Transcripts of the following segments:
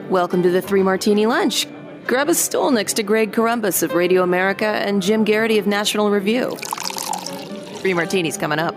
Welcome to the Three Martini Lunch. Grab a stool next to Greg Columbus of Radio America and Jim Garrity of National Review. Three Martinis coming up.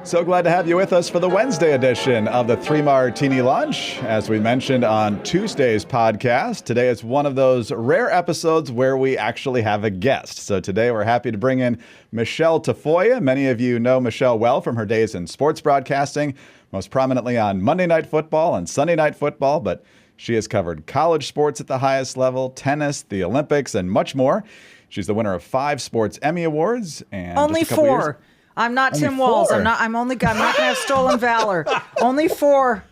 So glad to have you with us for the Wednesday edition of the Three Martini Lunch. As we mentioned on Tuesday's podcast, today is one of those rare episodes where we actually have a guest. So today we're happy to bring in Michele Tafoya. Many of you know Michele well from her days in sports broadcasting, most prominently on Monday Night Football and Sunday Night Football, but she has covered college sports at the highest level, tennis, the Olympics, and much more. She's the winner of 5 Sports Emmy Awards and only 4. I'm not Tim Walz. I'm not going to have stolen valor. Only 4.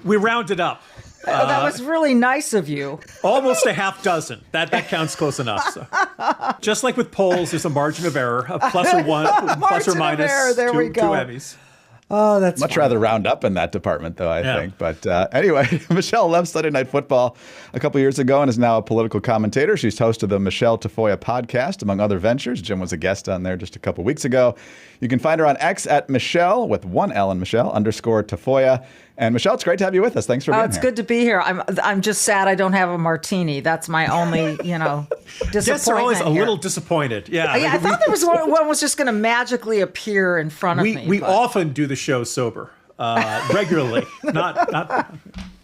we rounded up. That was really nice of you. Almost a half dozen. That counts close enough. So. Just like with polls, there's a margin of error, a plus or minus error. There we go. 2 Emmys. Oh, that's much rather round up in that department, though, I think. But anyway, Michele left Sunday Night Football a couple years ago and is now a political commentator. She's host of the Michele Tafoya Podcast, among other ventures. Jim was a guest on there just a couple weeks ago. You can find her on X at Michele, with one L in Michele, _Tafoya. And Michele, it's great to have you with us. Thanks for being here. It's good to be here. I'm just sad I don't have a martini. That's my only, disappointment. Guests are always a little disappointed. Yeah. I thought there was one was just going to magically appear in front of me. We often do the show sober, regularly. Not.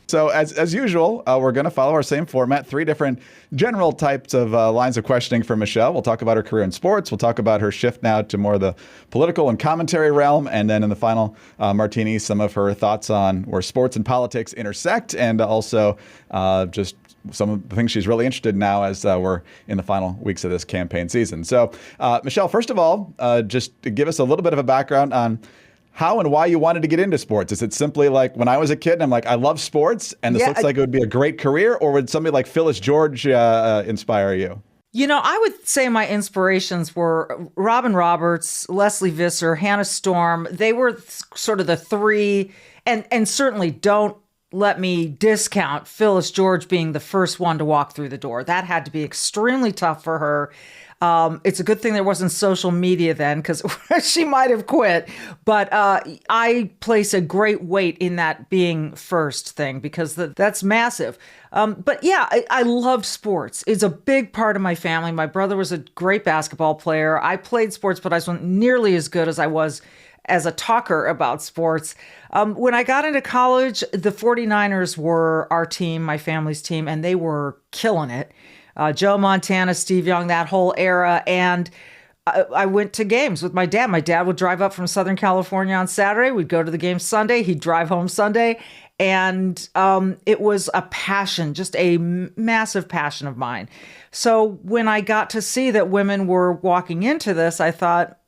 So as usual, we're going to follow our same format, 3 different general types of lines of questioning for Michele. We'll talk about her career in sports. We'll talk about her shift now to more of the political and commentary realm. And then in the final martini, some of her thoughts on where sports and politics intersect, and also just some of the things she's really interested in now as we're in the final weeks of this campaign season. So Michele, first of all, just to give us a little bit of a background on how and why you wanted to get into sports. Is it simply like when I was a kid and I'm like, I love sports and this looks like it would be a great career? Or would somebody like Phyllis George inspire you? I would say my inspirations were Robin Roberts, Leslie Visser, Hannah Storm. They were sort of the 3, and certainly don't let me discount Phyllis George being the first one to walk through the door. That had to be extremely tough for her. It's a good thing there wasn't social media then, because she might have quit. But I place a great weight in that being first thing, because that's massive. But yeah, I loved sports. It's a big part of my family. My brother was a great basketball player. I played sports, but I wasn't nearly as good as I was as a talker about sports. When I got into college, the 49ers were our team, my family's team, and they were killing it. Joe Montana, Steve Young, that whole era. And I went to games with my dad. My dad would drive up from Southern California on Saturday. We'd go to the game Sunday. He'd drive home Sunday. And it was a passion, just a massive passion of mine. So when I got to see that women were walking into this, I thought,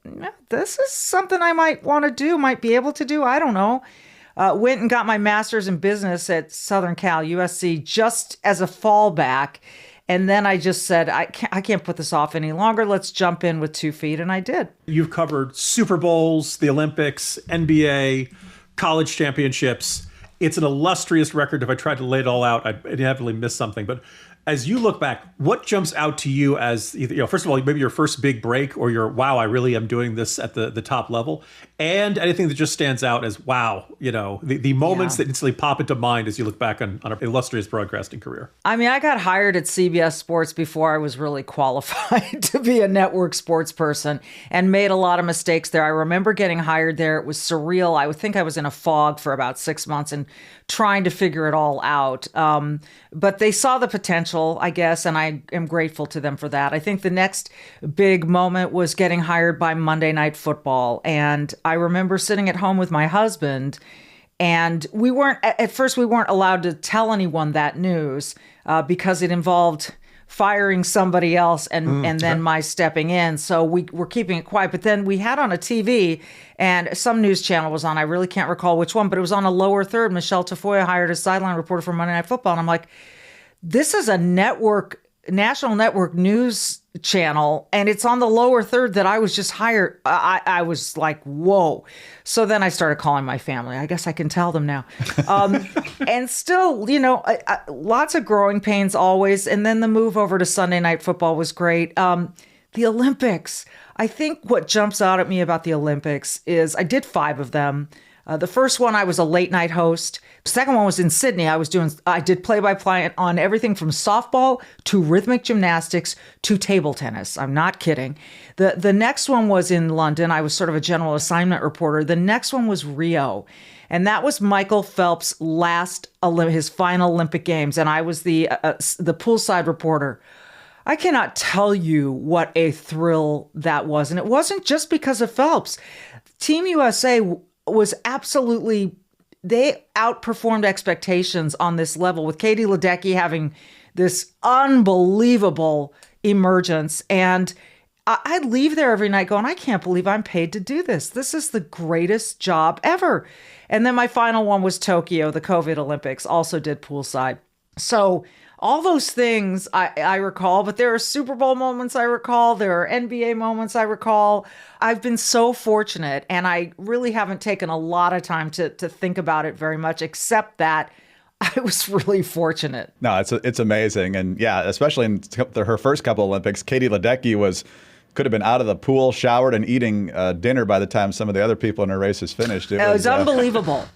this is something I might want to do, might be able to do. I don't know. Went and got my master's in business at Southern Cal, USC, just as a fallback. And then I just said, I can't put this off any longer. Let's jump in with 2 feet. And I did. You've covered Super Bowls, the Olympics, NBA, college championships. It's an illustrious record. If I tried to lay it all out, I'd inevitably miss something. But as you look back, what jumps out to you as, first of all, maybe your first big break, or your, wow, I really am doing this at the top level, and anything that just stands out as, wow, the moments that instantly pop into mind as you look back on an illustrious broadcasting career? I mean, I got hired at CBS Sports before I was really qualified to be a network sports person, and made a lot of mistakes there. I remember getting hired there. It was surreal. I would think I was in a fog for about 6 months and trying to figure it all out. But they saw the potential, I guess, and I am grateful to them for that. I think the next big moment was getting hired by Monday Night Football. And I remember sitting at home with my husband, and at first we weren't allowed to tell anyone that news because it involved firing somebody else and then my stepping in. So we were keeping it quiet. But then we had on a TV, and some news channel was on. I really can't recall which one, but it was on a lower third. Michele Tafoya hired a sideline reporter for Monday Night Football. And I'm like, this is a national network news channel, and it's on the lower third that I was just hired. I was like, whoa. So then I started calling my family. I guess I can tell them now. And still, lots of growing pains always. And then the move over to Sunday Night Football was great. The Olympics. I think what jumps out at me about the Olympics is I did 5 of them. The first one, I was a late night host. The second one was in Sydney. I did play-by-play on everything from softball to rhythmic gymnastics to table tennis. I'm not kidding. The next one was in London. I was sort of a general assignment reporter. The next one was Rio. And that was Michael Phelps' his final Olympic Games. And I was the poolside reporter. I cannot tell you what a thrill that was. And it wasn't just because of Phelps. Team USA was they outperformed expectations on this level, with Katie Ledecky having this unbelievable emergence. And I'd leave there every night going, I can't believe I'm paid to do this. This is the greatest job ever. And then my final one was Tokyo, the COVID Olympics, also did poolside. So all those things I recall, but there are Super Bowl moments I recall. There are NBA moments I recall. I've been so fortunate, and I really haven't taken a lot of time to think about it very much, except that I was really fortunate. No, it's amazing. And yeah, especially in her first couple Olympics, Katie Ledecky could have been out of the pool, showered, and eating dinner by the time some of the other people in her races finished. It was unbelievable.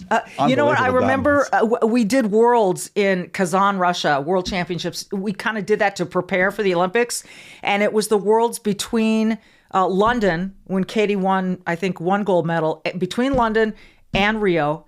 You know what? I remember we did Worlds in Kazan, Russia, World Championships. We kind of did that to prepare for the Olympics. And it was the Worlds between London, when Katie won, I think, one gold medal, between London and Rio.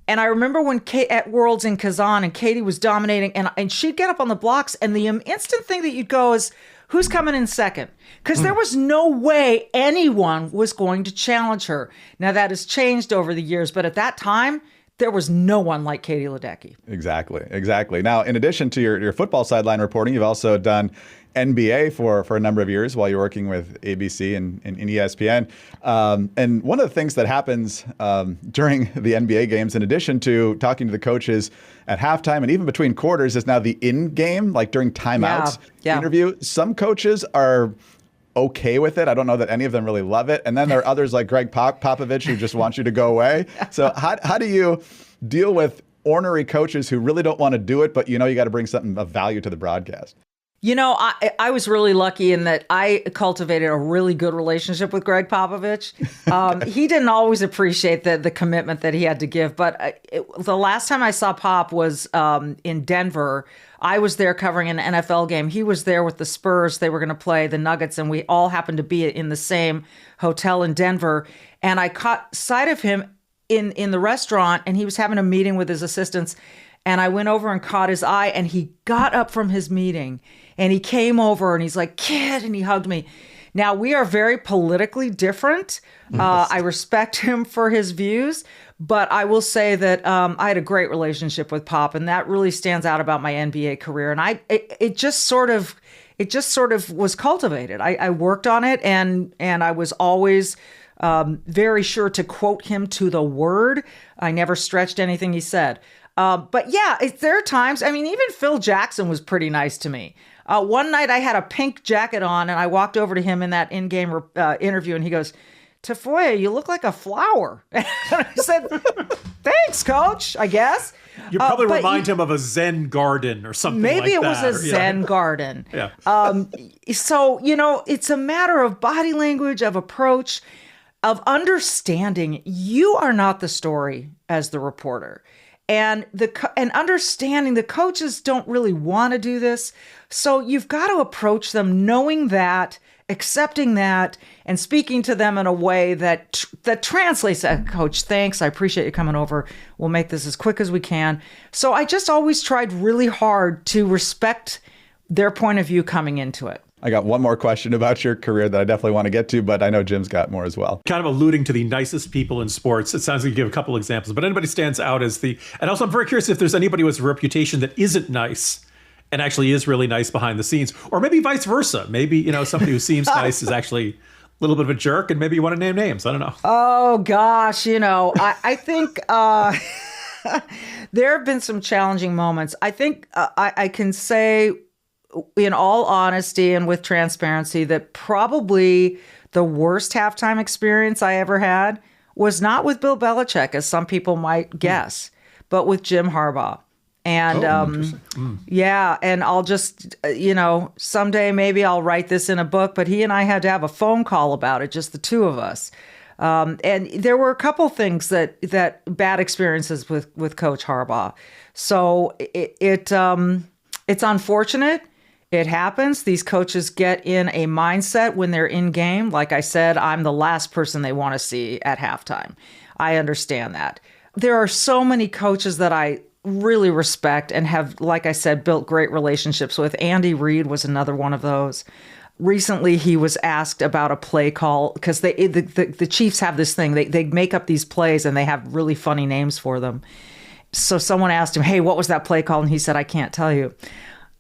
And I remember when at Worlds in Kazan, and Katie was dominating, and she'd get up on the blocks, and the instant thing that you'd go is, who's coming in second? Because there was no way anyone was going to challenge her. Now, that has changed over the years, but at that time, there was no one like Katie Ledecky. Exactly. Now, in addition to your football sideline reporting, you've also done NBA for a number of years while you're working with ABC and ESPN. And one of the things that happens during the NBA games, in addition to talking to the coaches at halftime and even between quarters, is now the in-game, like during timeouts interview. Some coaches are okay with it. I don't know that any of them really love it. And then there are others like Greg Popovich who just want you to go away. So how do you deal with ornery coaches who really don't want to do it, but you got to bring something of value to the broadcast? You know, I was really lucky in that I cultivated a really good relationship with Greg Popovich. He didn't always appreciate the commitment that he had to give. But the last time I saw Pop was in Denver. I was there covering an NFL game. He was there with the Spurs. They were going to play the Nuggets, and we all happened to be in the same hotel in Denver. And I caught sight of him in the restaurant, and he was having a meeting with his assistants. And I went over and caught his eye, and he got up from his meeting and he came over and he's like, "Kid," and he hugged me. Now, we are very politically different. I respect him for his views, but I will say that I had a great relationship with Pop, and that really stands out about my NBA career. And it just sort of was cultivated. I worked on it, and I was always very sure to quote him to the word. I never stretched anything he said. But yeah, there are times, I mean, even Phil Jackson was pretty nice to me. One night I had a pink jacket on, and I walked over to him in that in-game interview, and he goes, "Tafoya, you look like a flower." And I said, "Thanks, coach, I guess." You probably remind him of a Zen garden or something like that. Maybe it was a Zen garden. Yeah. So, it's a matter of body language, of approach, of understanding you are not the story as the reporter. And understanding the coaches don't really want to do this. So you've got to approach them knowing that, accepting that, and speaking to them in a way that translates that. "Coach, thanks. I appreciate you coming over. We'll make this as quick as we can." So I just always tried really hard to respect their point of view coming into it. I got one more question about your career that I definitely want to get to, but I know Jim's got more as well. Kind of alluding to the nicest people in sports. It sounds like you give a couple examples, but anybody stands out as and also I'm very curious if there's anybody with a reputation that isn't nice and actually is really nice behind the scenes, or maybe vice versa. Maybe, somebody who seems nice is actually a little bit of a jerk, and maybe you want to name names. I don't know. Oh gosh, I think there have been some challenging moments. I think I can say, in all honesty and with transparency, that probably the worst halftime experience I ever had was not with Bill Belichick, as some people might guess, but with Jim Harbaugh. And yeah, and I'll just, someday maybe I'll write this in a book, but he and I had to have a phone call about it, just the two of us. And there were a couple things that bad experiences with Coach Harbaugh. So it's unfortunate. It happens. These coaches get in a mindset when they're in game. Like I said, I'm the last person they want to see at halftime. I understand that. There are so many coaches that I really respect and have, like I said, built great relationships with. Andy Reid was another one of those. Recently, he was asked about a play call because the Chiefs have this thing. They make up these plays and they have really funny names for them. So someone asked him, hey, what was that play call? And he said, I can't tell you.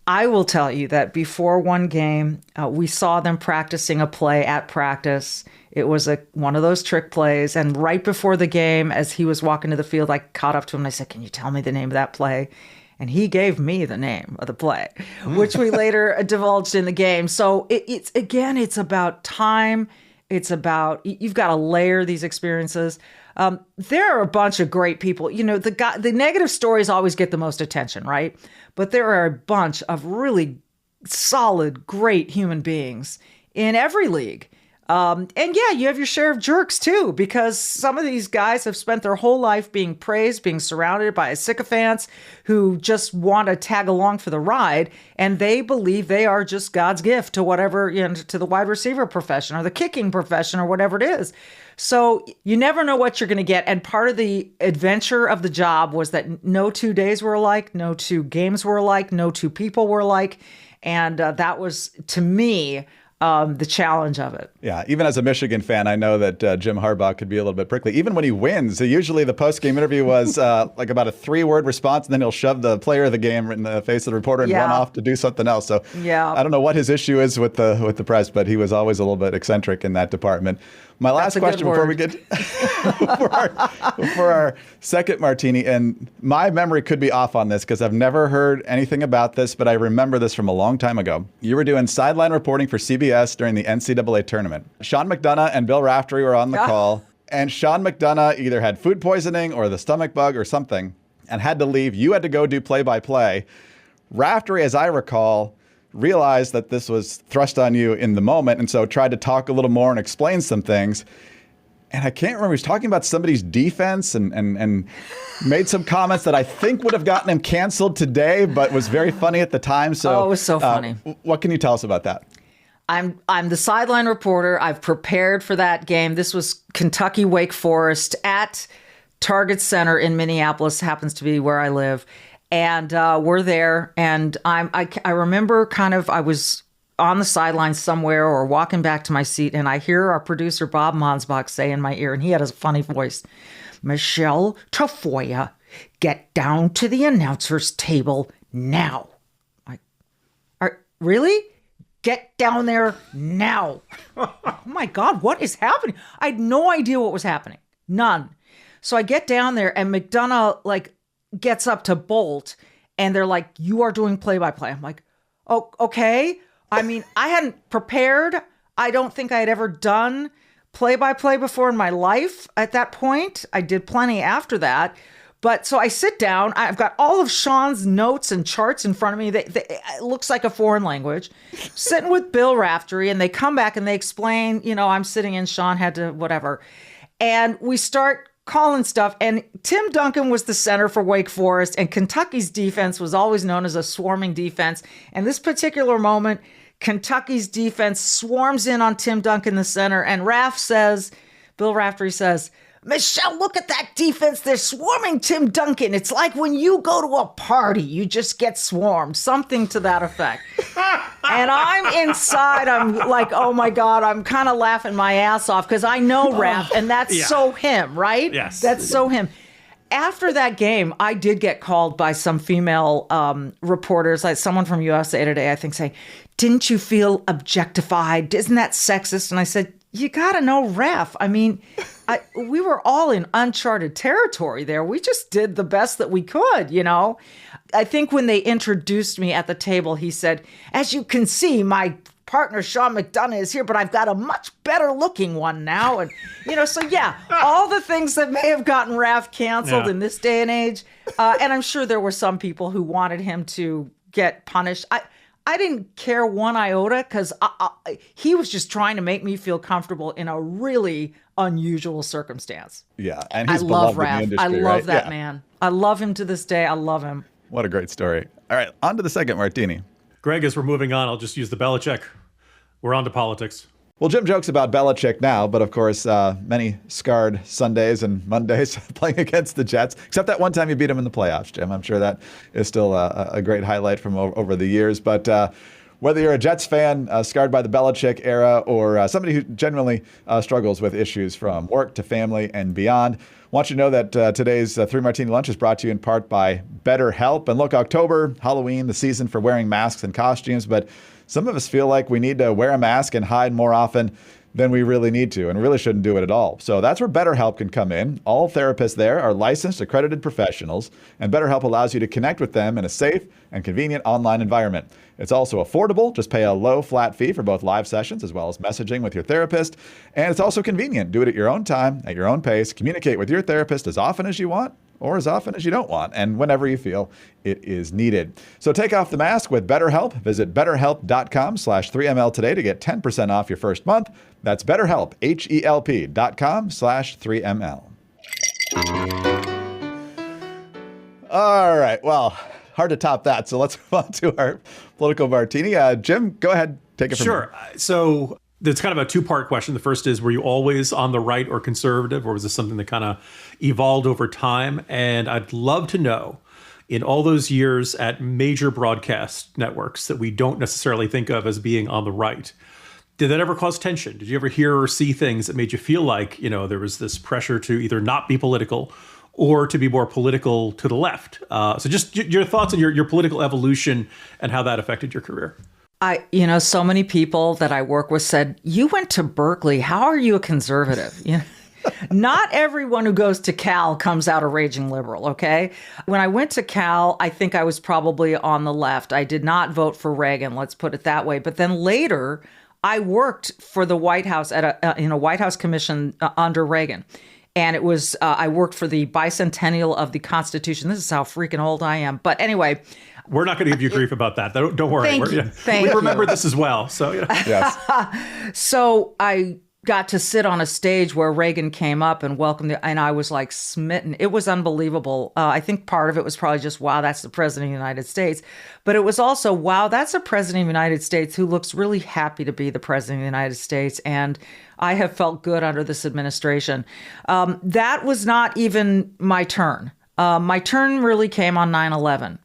I will tell you that before one game, we saw them practicing a play at practice. It was one of those trick plays. And right before the game, as he was walking to the field, I caught up to him and I said, can you tell me the name of that play? And he gave me the name of the play, which we later divulged in the game. So it's about time. It's about, you've got to layer these experiences. There are a bunch of great people. The negative stories always get the most attention, right? But there are a bunch of really solid, great human beings in every league. And yeah, you have your share of jerks too, because some of these guys have spent their whole life being praised, being surrounded by sycophants who just want to tag along for the ride. And they believe they are just God's gift to whatever, to the wide receiver profession or the kicking profession or whatever it is. So you never know what you're going to get. And part of the adventure of the job was that no 2 days were alike, no 2 games were alike, no 2 people were alike. And that was, to me, the challenge of it. Yeah, even as a Michigan fan, I know that Jim Harbaugh could be a little bit prickly. Even when he wins, usually the post-game interview was like about a 3-word response, and then he'll shove the player of the game in the face of the reporter and run off to do something else. So I don't know what his issue is with the press, but he was always a little bit eccentric in that department. My last question before we get for our second martini, and my memory could be off on this because I've never heard anything about this, but I remember this from a long time ago. You were doing sideline reporting for CBS during the NCAA tournament. Sean McDonough and Bill Raftery were on the call, and Sean McDonough either had food poisoning or the stomach bug or something and had to leave. You had to go do play-by-play. Raftery, as I recall, realized that this was thrust on you in the moment, and so tried to talk a little more and explain some things. And I can't remember, he was talking about somebody's defense and made some comments that I think would have gotten him canceled today, but was very funny at the time. So it was so funny. What can you tell us about that? I'm the sideline reporter. I've prepared for that game. This was Kentucky Wake Forest at Target Center in Minneapolis, happens to be where I live. And we're there, and I remember I was on the sideline somewhere or walking back to my seat, and I hear our producer Bob Monsbach say in my ear, and he had a funny voice, Michele Tafoya, get down to the announcer's table now. Really? Get down there now. Oh my God, what is happening? I had no idea what was happening. None. So I get down there, and McDonough gets up to bolt, and they're like, you are doing play-by-play. I'm like, oh, okay. I mean, I hadn't prepared. I don't think I had ever done play-by-play before in my life at that point. I did plenty after that. But so I sit down. I've got all of Sean's notes and charts in front of me. It looks like a foreign language. Sitting with Bill Raftery, and they come back and they explain, I'm sitting in, Sean had to whatever. And we start calling stuff, and Tim Duncan was the center for Wake Forest, and Kentucky's defense was always known as a swarming defense. And this particular moment, Kentucky's defense swarms in on Tim Duncan, the center, and Bill Raftery says, Michele, look at that defense. They're swarming Tim Duncan. It's like when you go to a party, you just get swarmed. Something to that effect. And I'm inside. I'm like, oh my God, I'm kind of laughing my ass off because I know Raph, and that's so him, right? Yes. That's so him. After that game, I did get called by some female reporters, like someone from USA Today, I think, saying, didn't you feel objectified? Isn't that sexist? And I said, you got to know Raph. I mean, we were all in uncharted territory there. We just did the best that we could, I think when they introduced me at the table, he said, as you can see, my partner, Sean McDonough, is here, but I've got a much better looking one now. And, so yeah, all the things that may have gotten Raph canceled in this day and age. And I'm sure there were some people who wanted him to get punished. I didn't care one iota because he was just trying to make me feel comfortable in a really unusual circumstance. Yeah, and he's I love beloved in the Raph. industry, I love right? that Yeah. man. I love him to this day. I love him. What a great story. All right, on to the second martini. Greg, as we're moving on, I'll just use the Belichick. We're on to politics. Well, Jim jokes about Belichick now, but of course, many scarred Sundays and Mondays playing against the Jets, except that one time you beat him in the playoffs, Jim. I'm sure that is still a great highlight from over the years. But whether you're a Jets fan scarred by the Belichick era or somebody who genuinely struggles with issues from work to family and beyond, I want you to know that today's Three Martini Lunch is brought to you in part by BetterHelp. And look, October, Halloween, the season for wearing masks and costumes, but some of us feel like we need to wear a mask and hide more often than we really need to, and really shouldn't do it at all. So that's where BetterHelp can come in. All therapists there are licensed, accredited professionals, and BetterHelp allows you to connect with them in a safe and convenient online environment. It's also affordable. Just pay a low flat fee for both live sessions as well as messaging with your therapist. And it's also convenient. Do it at your own time, at your own pace. Communicate with your therapist as often as you want or as often as you don't want, and whenever you feel it is needed. So take off the mask with BetterHelp. Visit betterhelp.com/3ml today to get 10% off your first month. That's BetterHelp, HELP.com/3ml. All right, well, hard to top that. So let's move on to our political martini. Jim, go ahead, take it from Sure. So it's kind of a two-part question. The first is, were you always on the right or conservative, or was this something that kind of evolved over time? And I'd love to know, in all those years at major broadcast networks that we don't necessarily think of as being on the right, did that ever cause tension? Did you ever hear or see things that made you feel like, there was this pressure to either not be political or to be more political to the left? So just your thoughts on your political evolution and how that affected your career. So many people that I work with said, you went to Berkeley. How are you a conservative? Not everyone who goes to Cal comes out a raging liberal, okay? When I went to Cal, I think I was probably on the left. I did not vote for Reagan, let's put it that way. But then later, I worked for the White House in a White House commission under Reagan. And it was, I worked for the bicentennial of the Constitution. This is how freaking old I am. But anyway. We're not going to give you grief about that. Don't worry. Thank we you. remember this as well. So, Yes. So I got to sit on a stage where Reagan came up and welcomed and I was like smitten. It was unbelievable. I think part of it was probably just, wow, that's the president of the United States. But it was also, wow, that's a president of the United States who looks really happy to be the president of the United States. And I have felt good under this administration. That was not even my turn. My turn really came on 9/11.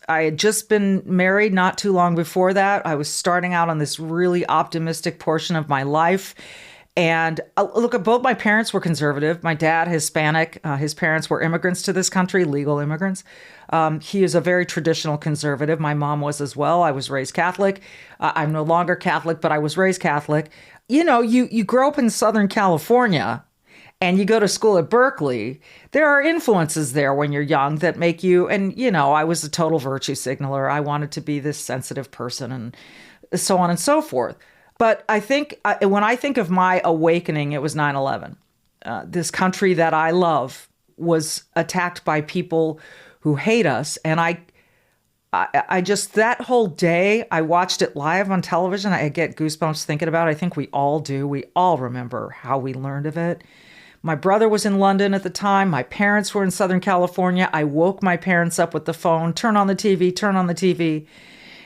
I had just been married not too long before that. I was starting out on this really optimistic portion of my life. And look, both my parents were conservative. My dad, Hispanic. His parents were immigrants to this country, legal immigrants. He is a very traditional conservative. My mom was as well. I was raised Catholic. I'm no longer Catholic, but I was raised Catholic. You grow up in Southern California and you go to school at Berkeley, there are influences there when you're young that make you, and I was a total virtue signaler. I wanted to be this sensitive person and so on and so forth. But I think when I think of my awakening, it was 9/11. This country that I love was attacked by people who hate us. And I just, that whole day, I watched it live on television. I get goosebumps thinking about it. I think we all do. We all remember how we learned of it. My brother was in London at the time. My parents were in Southern California. I woke my parents up with the phone, turn on the TV, turn on the TV.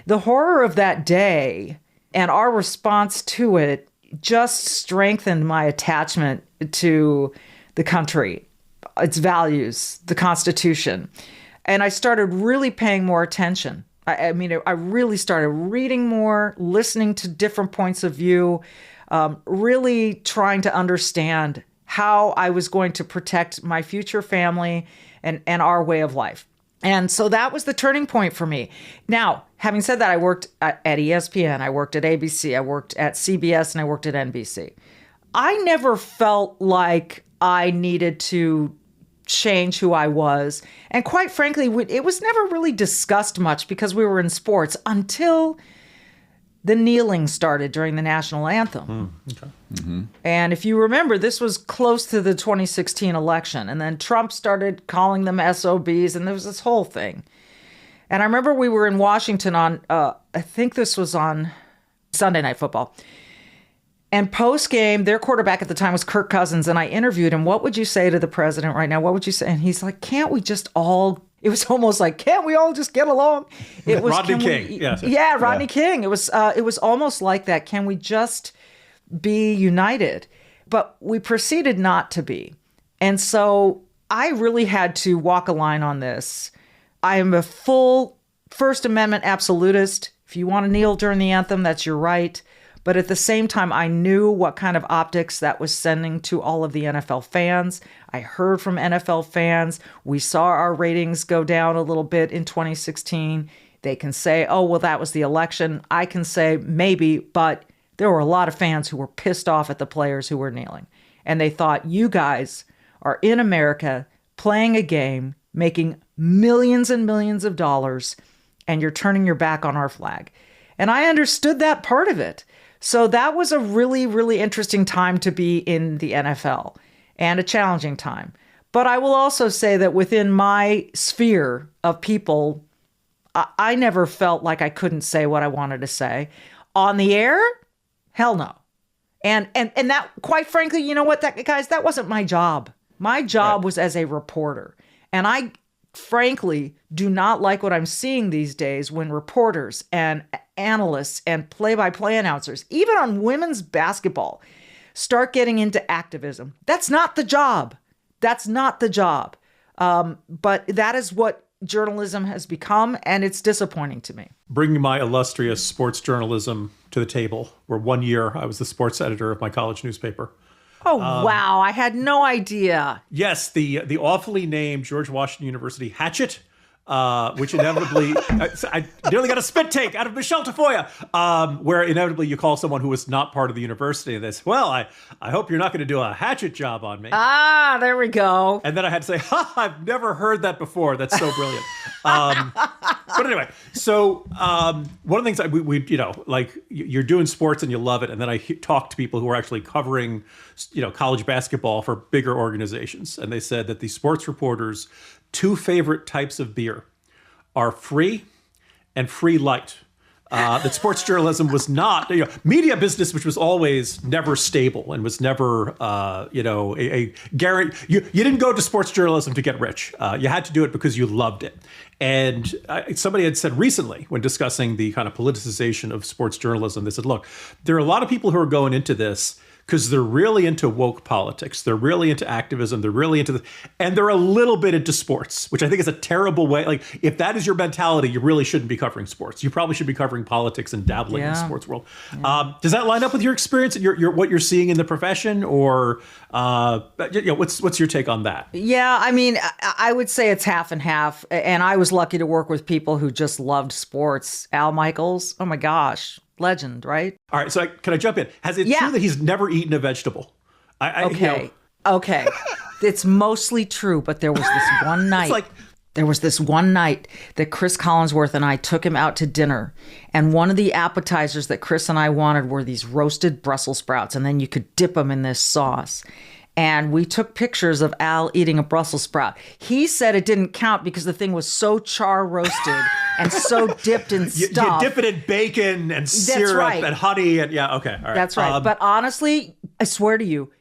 The horror of that day and our response to it just strengthened my attachment to the country, its values, the Constitution. And I started really paying more attention. I really started reading more, listening to different points of view, really trying to understand how I was going to protect my future family and our way of life. And so that was the turning point for me. Now, having said that, I worked at ESPN, I worked at ABC, I worked at CBS, and I worked at NBC. I never felt like I needed to change who I was. And quite frankly, it was never really discussed much because we were in sports until the kneeling started during the national anthem. Okay. Mm-hmm. And if you remember, this was close to the 2016 election. And then Trump started calling them SOBs, and there was this whole thing. And I remember we were in Washington on, I think this was on Sunday Night Football. And post-game, their quarterback at the time was Kirk Cousins, and I interviewed him. What would you say to the president right now? What would you say? And he's like, can't we just all... It was almost like, can't we all just get along? It was Rodney King. Rodney King. It was almost like that. Can we just be united? But we proceeded not to be. And so I really had to walk a line on this. I am a full First Amendment absolutist. If you want to kneel during the anthem, that's your right. But at the same time, I knew what kind of optics that was sending to all of the NFL fans. I heard from NFL fans. We saw our ratings go down a little bit in 2016. They can say, oh, well, that was the election. I can say maybe, but there were a lot of fans who were pissed off at the players who were kneeling. And they thought, you guys are in America playing a game, making millions and millions of dollars, and you're turning your back on our flag. And I understood that part of it. So that was a really, really interesting time to be in the NFL and a challenging time. But I will also say that within my sphere of people, I never felt like I couldn't say what I wanted to say. On the air? Hell no. And that, quite frankly, you know what, guys, that wasn't my job. My job was as a reporter. And I frankly do not like what I'm seeing these days when reporters and analysts and play-by-play announcers, even on women's basketball, start getting into activism. That's not the job. That's not the job. But that is what journalism has become, and it's disappointing to me. Bringing my illustrious sports journalism to the table, where 1 year I was the sports editor of my college newspaper. Oh, wow. I had no idea. Yes, the awfully named George Washington University Hatchet, which inevitably, I nearly got a spit take out of Michele Tafoya, where inevitably you call someone who was not part of the university and they say, well, I hope you're not going to do a hatchet job on me. Ah, there we go. And then I had to say, I've never heard that before. That's so brilliant. But anyway, so one of the things we like you're doing sports and you love it. And then I talk to people who are actually covering, college basketball for bigger organizations. And they said that the sports reporters' two favorite types of beer are free and free light. That sports journalism was not, media business, which was always never stable and was never, a guarantee. You didn't go to sports journalism to get rich. You had to do it because you loved it. And somebody had said recently, when discussing the kind of politicization of sports journalism, they said, look, there are a lot of people who are going into this because they're really into woke politics. They're really into activism. They're really into and they're a little bit into sports, which I think is a terrible way. Like, if that is your mentality, you really shouldn't be covering sports. You probably should be covering politics and dabbling in the sports world. Yeah. Does that line up with your experience and your what you're seeing in the profession, or what's your take on that? Yeah, I mean, I would say it's half and half. And I was lucky to work with people who just loved sports. Al Michaels, oh my gosh. Legend, right? All right. So can I jump in? Has it true that he's never eaten a vegetable? Okay. It's mostly true, but there was this one night. There was this one night that Chris Collinsworth and I took him out to dinner. And one of the appetizers that Chris and I wanted were these roasted Brussels sprouts. And then you could dip them in this sauce. And we took pictures of Al eating a Brussels sprout. He said it didn't count because the thing was so char roasted and so dipped in stuff. You dip it in bacon and syrup and honey. And all right. That's right. But honestly, I swear to you,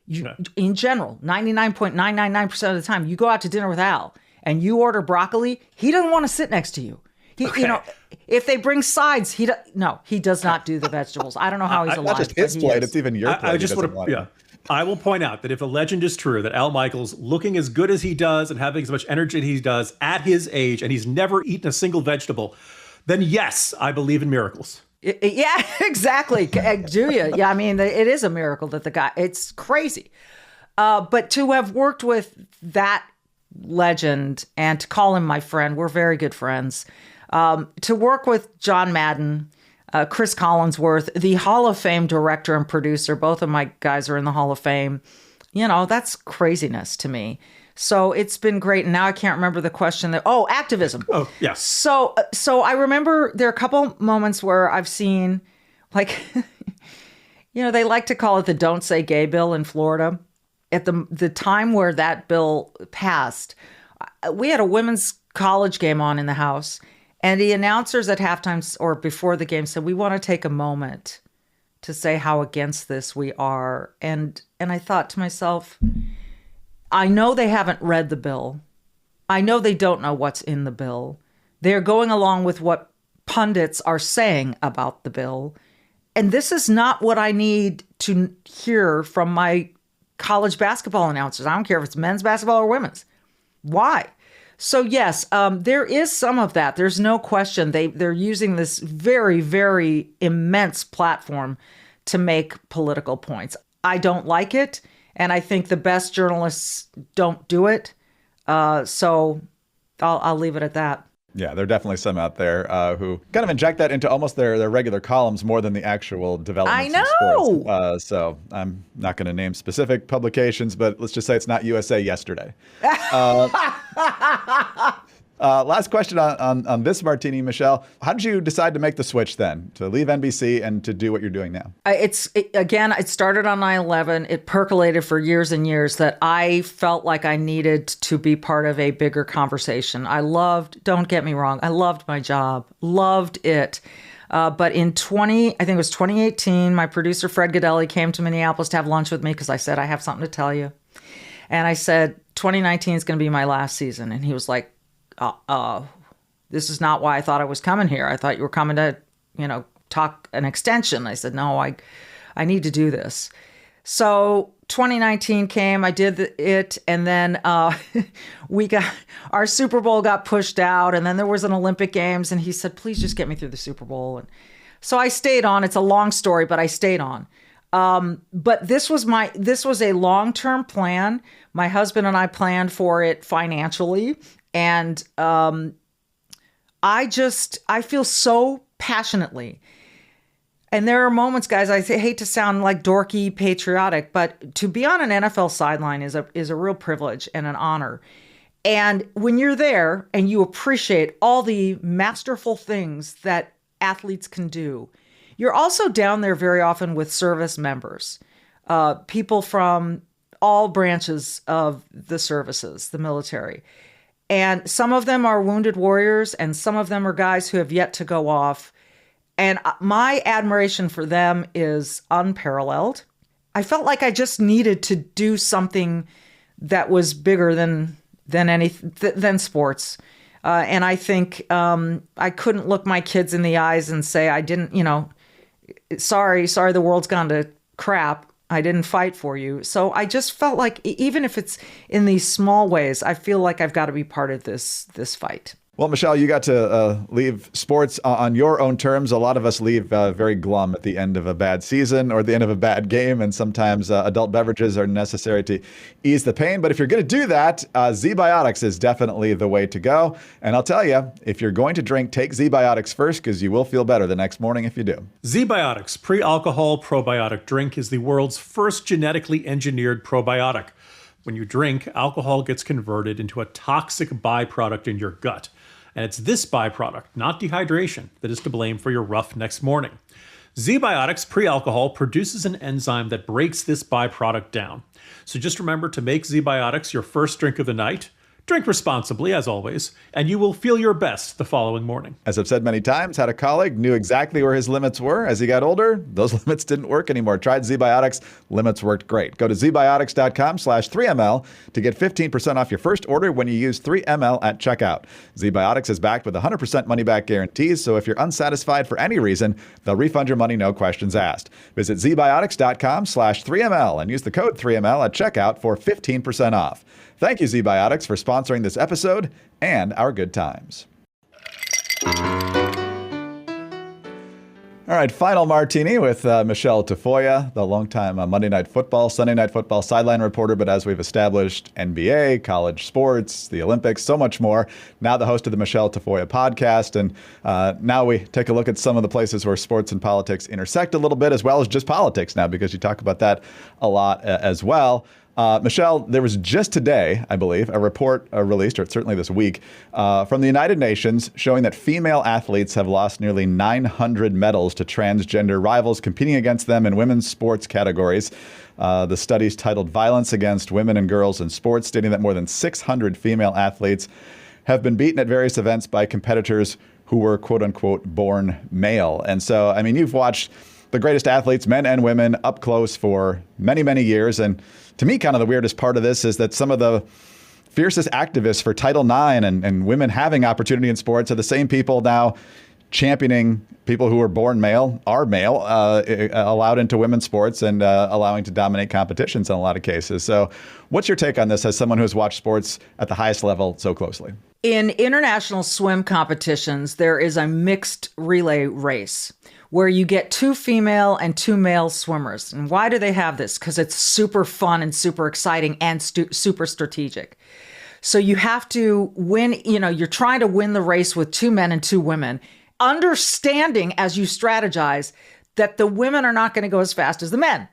in general, 99.999% of the time, you go out to dinner with Al and you order broccoli, he doesn't want to sit next to you. If they bring sides, he does not do the vegetables. I don't know how he's alive. Not just his plate, it's even your plate. I just want to, I will point out that if the legend is true, that Al Michaels, looking as good as he does and having as much energy as he does at his age, and he's never eaten a single vegetable, then yes, I believe in miracles. Yeah, exactly. Do you? Yeah, I mean, it is a miracle that the guy, it's crazy. But to have worked with that legend and to call him my friend, we're very good friends. To work with John Madden, Chris Collinsworth, the Hall of Fame director and producer, both of my guys are in the Hall of Fame. That's craziness to me. So it's been great. And now I can't remember the question. Activism. Oh, yes. So I remember there are a couple moments where I've seen, like, they like to call it the Don't Say Gay bill in Florida. At the time where that bill passed, we had a women's college game on in the house. And the announcers at halftime or before the game said, we want to take a moment to say how against this we are. And I thought to myself, I know they haven't read the bill. I know they don't know what's in the bill. They're going along with what pundits are saying about the bill. And this is not what I need to hear from my college basketball announcers. I don't care if it's men's basketball or women's. Why? So yes, there is some of that. There's no question. They're using this very, very immense platform to make political points. I don't like it, and I think the best journalists don't do it. So I'll leave it at that. Yeah, there are definitely some out there who kind of inject that into almost their regular columns more than the actual developments in sports. So I'm not going to name specific publications, but let's just say it's not USA Yesterday. Last question on this martini, Michele. How did you decide to make the switch then, to leave NBC and to do what you're doing now? It started on 9/11. It percolated for years and years that I felt like I needed to be part of a bigger conversation. Don't get me wrong, I loved my job, loved it. But in 2018, my producer, Fred Godelli, came to Minneapolis to have lunch with me because I said, I have something to tell you. And I said, 2019 is going to be my last season. And he was like, this is not why I thought I was coming here. I thought you were coming to, talk an extension. I said, no, I need to do this. So 2019 came, I did it. And then, our Super Bowl got pushed out, and then there was an Olympic Games, and he said, please just get me through the Super Bowl. And so I stayed on. It's a long story, but I stayed on. But this was a long-term plan. My husband and I planned for it financially. And I feel so passionately. And there are moments, guys, I hate to sound like dorky patriotic, but to be on an NFL sideline is a real privilege and an honor. And when you're there and you appreciate all the masterful things that athletes can do, you're also down there very often with service members, people from all branches of the services, the military. And some of them are wounded warriors, and some of them are guys who have yet to go off. And my admiration for them is unparalleled. I felt like I just needed to do something that was bigger than sports. And I think I couldn't look my kids in the eyes and say, I didn't, sorry, the world's gone to crap. I didn't fight for you. So I just felt like, even if it's in these small ways, I feel like I've got to be part of this fight. Well, Michele, you got to leave sports on your own terms. A lot of us leave very glum at the end of a bad season or the end of a bad game, and sometimes adult beverages are necessary to ease the pain. But if you're going to do that, Z-Biotics is definitely the way to go. And I'll tell you, if you're going to drink, take Z-Biotics first, because you will feel better the next morning if you do. Z-Biotics pre-alcohol probiotic drink is the world's first genetically engineered probiotic. When you drink, alcohol gets converted into a toxic byproduct in your gut. And it's this byproduct, not dehydration, that is to blame for your rough next morning. Z-Biotics pre-alcohol produces an enzyme that breaks this byproduct down. So just remember to make Z-Biotics your first drink of the night. Drink responsibly, as always, and you will feel your best the following morning. As I've said many times, had a colleague, knew exactly where his limits were. As he got older, those limits didn't work anymore. Tried Z-Biotics, limits worked great. Go to zbiotics.com/3ml to get 15% off your first order when you use 3ml at checkout. Z-Biotics is backed with 100% money-back guarantees, so if you're unsatisfied for any reason, they'll refund your money, no questions asked. Visit zbiotics.com/3ml and use the code 3ml at checkout for 15% off. Thank you, Z-Biotics, for sponsoring this episode and our good times. All right, final martini with Michele Tafoya, the longtime Monday Night Football, Sunday Night Football sideline reporter, but as we've established, NBA, college sports, the Olympics, so much more. Now the host of the Michele Tafoya Podcast, and now we take a look at some of the places where sports and politics intersect a little bit, as well as just politics now, because you talk about that a lot as well. Michele, there was just today, I believe, a report released, or certainly this week, from the United Nations showing that female athletes have lost nearly 900 medals to transgender rivals competing against them in women's sports categories. The study's titled Violence Against Women and Girls in Sports, stating that more than 600 female athletes have been beaten at various events by competitors who were quote unquote born male. And so, I mean, you've watched the greatest athletes, men and women, up close for many, many years. And to me, kind of the weirdest part of this is that some of the fiercest activists for Title IX and women having opportunity in sports are the same people now championing people who are born male, allowed into women's sports and allowing to dominate competitions in a lot of cases. So what's your take on this as someone who has watched sports at the highest level so closely? In international swim competitions, there is a mixed relay race where you get 2 female and 2 male swimmers. And why do they have this? Because it's super fun and super exciting and super strategic. So you have to win, you're trying to win the race with 2 men and 2 women, understanding as you strategize that the women are not going to go as fast as the men.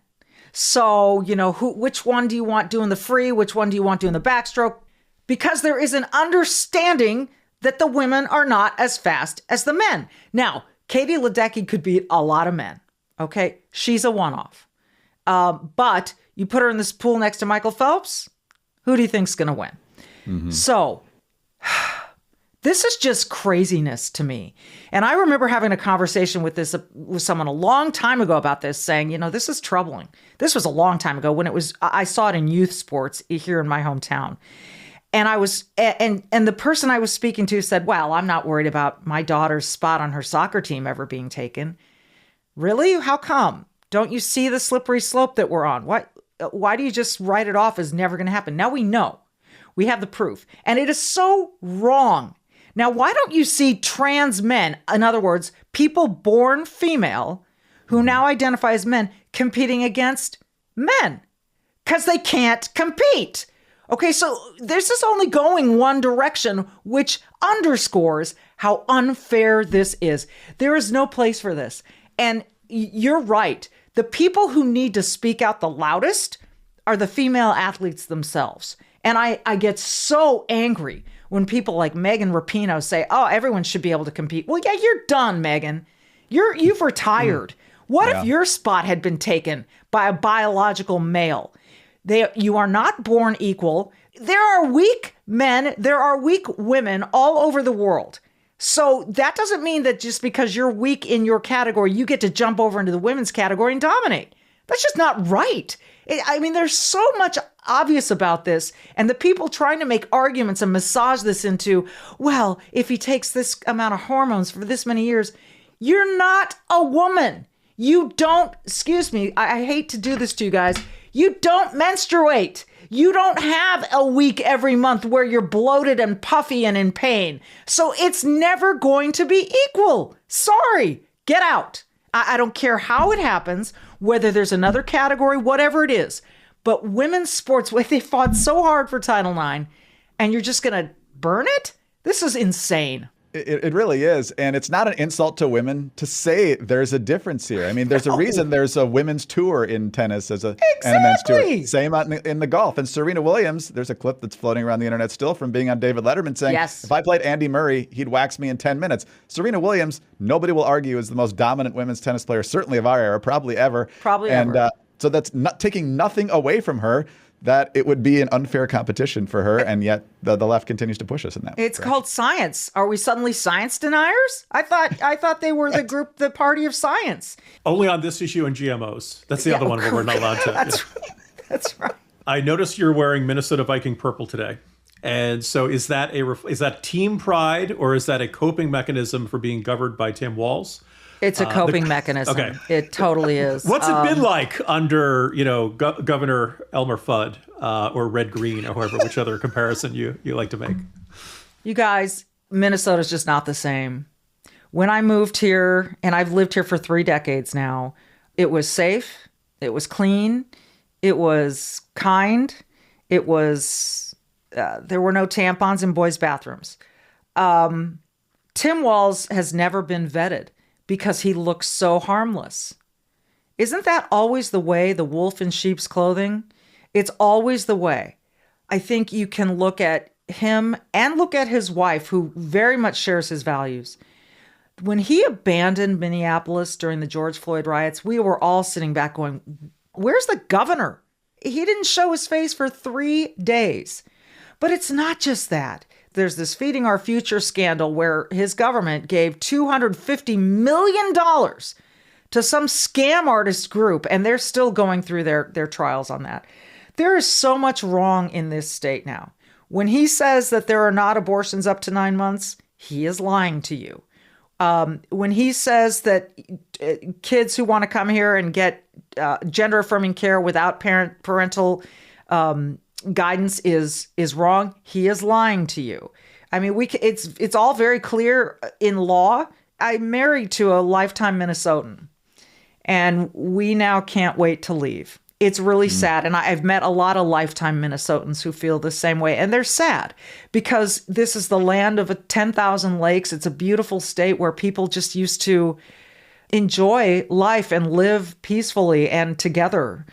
So, which one do you want doing the free? Which one do you want doing the backstroke? Because there is an understanding that the women are not as fast as the men. Now, Katie Ledecky could beat a lot of men. Okay. She's a one-off. But you put her in this pool next to Michael Phelps. Who do you think's going to win? Mm-hmm. So this is just craziness to me. And I remember having a conversation with someone a long time ago about this, saying, this is troubling. This was a long time ago when I saw it in youth sports here in my hometown. And and the person I was speaking to said, well, I'm not worried about my daughter's spot on her soccer team ever being taken. Really? How come? Don't you see the slippery slope that we're on? Why do you just write it off as never going to happen? Now we know. We have the proof. And it is so wrong. Now, why don't you see trans men, in other words, people born female who now identify as men, competing against men? Because they can't compete. Okay, so this is only going one direction, which underscores how unfair this is. There is no place for this. And you're right. The people who need to speak out the loudest are the female athletes themselves. And I get so angry when people like Megan Rapinoe say, oh, everyone should be able to compete. Well, yeah, you're done, Megan. You've retired. What if your spot had been taken by a biological male? You are not born equal. There are weak men. There are weak women all over the world. So that doesn't mean that just because you're weak in your category, you get to jump over into the women's category and dominate. That's just not right. There's so much obvious about this. And the people trying to make arguments and massage this into, well, if he takes this amount of hormones for this many years, you're not a woman. You don't, excuse me, I hate to do this to you guys. You don't menstruate. You don't have a week every month where you're bloated and puffy and in pain. So it's never going to be equal. Sorry, get out. I don't care how it happens, whether there's another category, whatever it is. But women's sports, they fought so hard for Title IX, and you're just going to burn it? This is insane. It really is. And it's not an insult to women to say there's a difference here. There's a reason there's a women's tour in tennis and a men's tour. Same in the golf. And Serena Williams, there's a clip that's floating around the internet still from being on David Letterman saying, yes, if I played Andy Murray, he'd wax me in 10 minutes. Serena Williams, nobody will argue, is the most dominant women's tennis player, certainly of our era, probably ever. And so that's not taking nothing away from her, that it would be an unfair competition for her, and yet the left continues to push us in that. It's called science. Are we suddenly science deniers? I thought they were the party of science. Only on this issue and GMOs. That's the other one where we're not allowed to. That's right. I noticed you're wearing Minnesota Viking purple today. And so is that team pride, or is that a coping mechanism for being governed by Tim Walz? It's a coping mechanism. Okay. It totally is. What's it been like under, Governor Elmer Fudd or Red Green or which other comparison you like to make? You guys, Minnesota's just not the same. When I moved here, and I've lived here for 3 decades now, it was safe. It was clean. It was kind. It was, there were no tampons in boys' bathrooms. Tim Walz has never been vetted, because he looks so harmless. Isn't that always the way, the wolf in sheep's clothing? It's always the way. I think you can look at him and look at his wife, who very much shares his values. When he abandoned Minneapolis during the George Floyd riots, we were all sitting back going, where's the governor? He didn't show his face for 3 days. But it's not just that. There's this Feeding Our Future scandal where his government gave $250 million to some scam artist group, and they're still going through their trials on that. There is so much wrong in this state now. When he says that there are not abortions up to 9 months, he is lying to you. When he says that kids who want to come here and get gender-affirming care without parental guidance is wrong, he is lying to you. I mean, it's all very clear in law. I'm married to a lifetime Minnesotan, and we now can't wait to leave. It's really sad. And I've met a lot of lifetime Minnesotans who feel the same way. And they're sad because this is the land of 10,000 lakes. It's a beautiful state where people just used to enjoy life and live peacefully and together.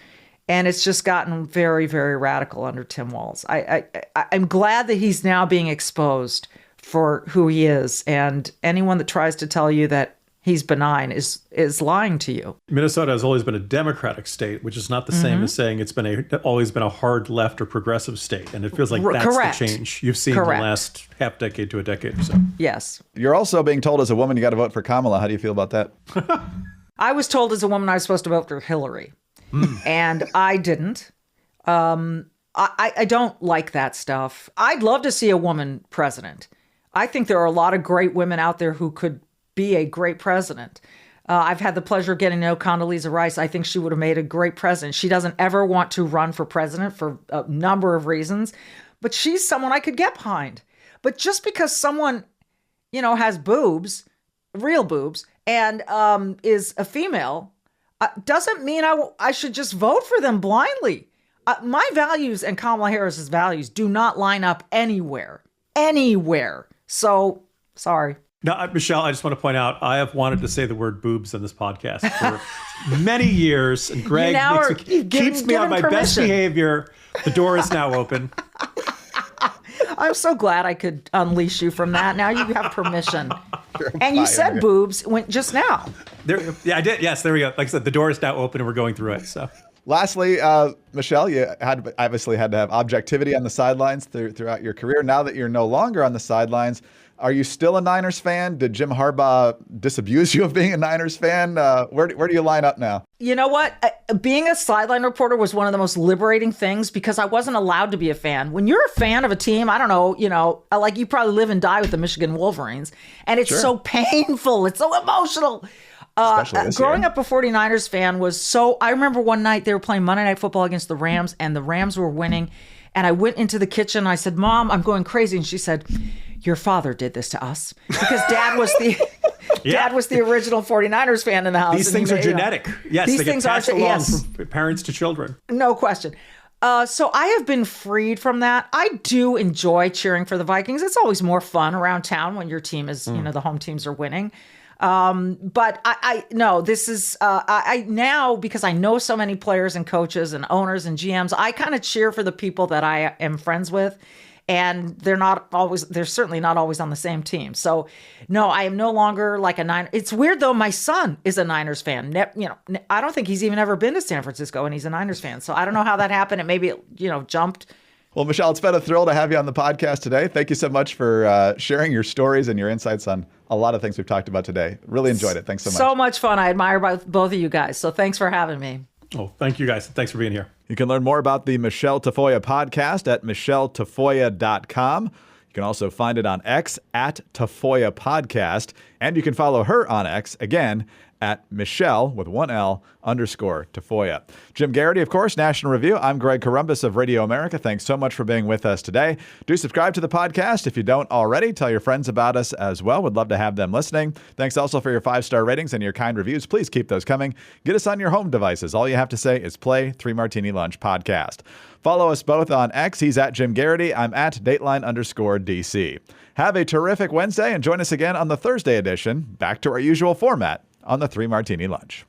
And it's just gotten very, very radical under Tim Walz. I'm glad that he's now being exposed for who he is. And anyone that tries to tell you that he's benign is lying to you. Minnesota has always been a Democratic state, which is not the same as saying it's always been a hard left or progressive state. And it feels like that's Correct. the change you've seen in the last half decade to a decade or so. Yes. You're also being told as a woman you got to vote for Kamala. How do you feel about that? I was told as a woman I was supposed to vote for Hillary. And I didn't. I don't like that stuff. I'd love to see a woman president. I think there are a lot of great women out there who could be a great president. I've had the pleasure of getting to know Condoleezza Rice. I think she would have made a great president. She doesn't ever want to run for president for a number of reasons, but she's someone I could get behind. But just because someone, has boobs, real boobs, and is a female, doesn't mean I should just vote for them blindly. My values and Kamala Harris's values do not line up anywhere. So, sorry. Now, Michelle, I just want to point out, I have wanted to say the word boobs on this podcast for many years, and Greg keeps me on my best behavior. The door is now open. I'm so glad I could unleash you from that. Now you have permission. And you said boobs just now. Yeah, I did. Yes, there we go. Like I said, the door is now open and we're going through it. So, lastly, Michelle, you obviously had to have objectivity on the sidelines throughout your career. Now that you're no longer on the sidelines, are you still a Niners fan? Did Jim Harbaugh disabuse you of being a Niners fan? Where do you line up now? You know what? Being a sideline reporter was one of the most liberating things because I wasn't allowed to be a fan. When you're a fan of a team, I don't know, like you probably live and die with the Michigan Wolverines, and it's so painful. It's so emotional. Growing up a 49ers fan I remember one night they were playing Monday Night Football against the Rams, and the Rams were winning. And I went into the kitchen and I said, "Mom, I'm going crazy." And she said, "Your father did this to us," because Dad was the original 49ers fan in the house. These things are genetic. Yes, these they things get passed along from parents to children. No question. So I have been freed from that. I do enjoy cheering for the Vikings. It's always more fun around town when your team is, the home teams are winning. But this is, I now, because I know so many players and coaches and owners and GMs, I kind of cheer for the people that I am friends with. And they're certainly not always on the same team. So no, I am no longer like a Niner. It's weird though. My son is a Niners fan. I don't think he's even ever been to San Francisco, and he's a Niners fan. So I don't know how that happened. It maybe, jumped. Well, Michelle, it's been a thrill to have you on the podcast today. Thank you so much for sharing your stories and your insights on a lot of things we've talked about today. Really enjoyed it. Thanks so much. So much fun. I admire both of you guys. So thanks for having me. Oh, thank you guys. Thanks for being here. You can learn more about the Michele Tafoya podcast at micheletaffoya.com. You can also find it on X at Tafoya Podcast. And you can follow her on X, again, at Michele, with one L, _Tafoya. Jim Garrity, of course, National Review. I'm Greg Corombos of Radio America. Thanks so much for being with us today. Do subscribe to the podcast if you don't already. Tell your friends about us as well. Would love to have them listening. Thanks also for your 5-star ratings and your kind reviews. Please keep those coming. Get us on your home devices. All you have to say is play 3 Martini Lunch podcast. Follow us both on X. He's at Jim Garrity. I'm at Dateline _DC. Have a terrific Wednesday and join us again on the Thursday edition, back to our usual format on the 3 Martini Lunch.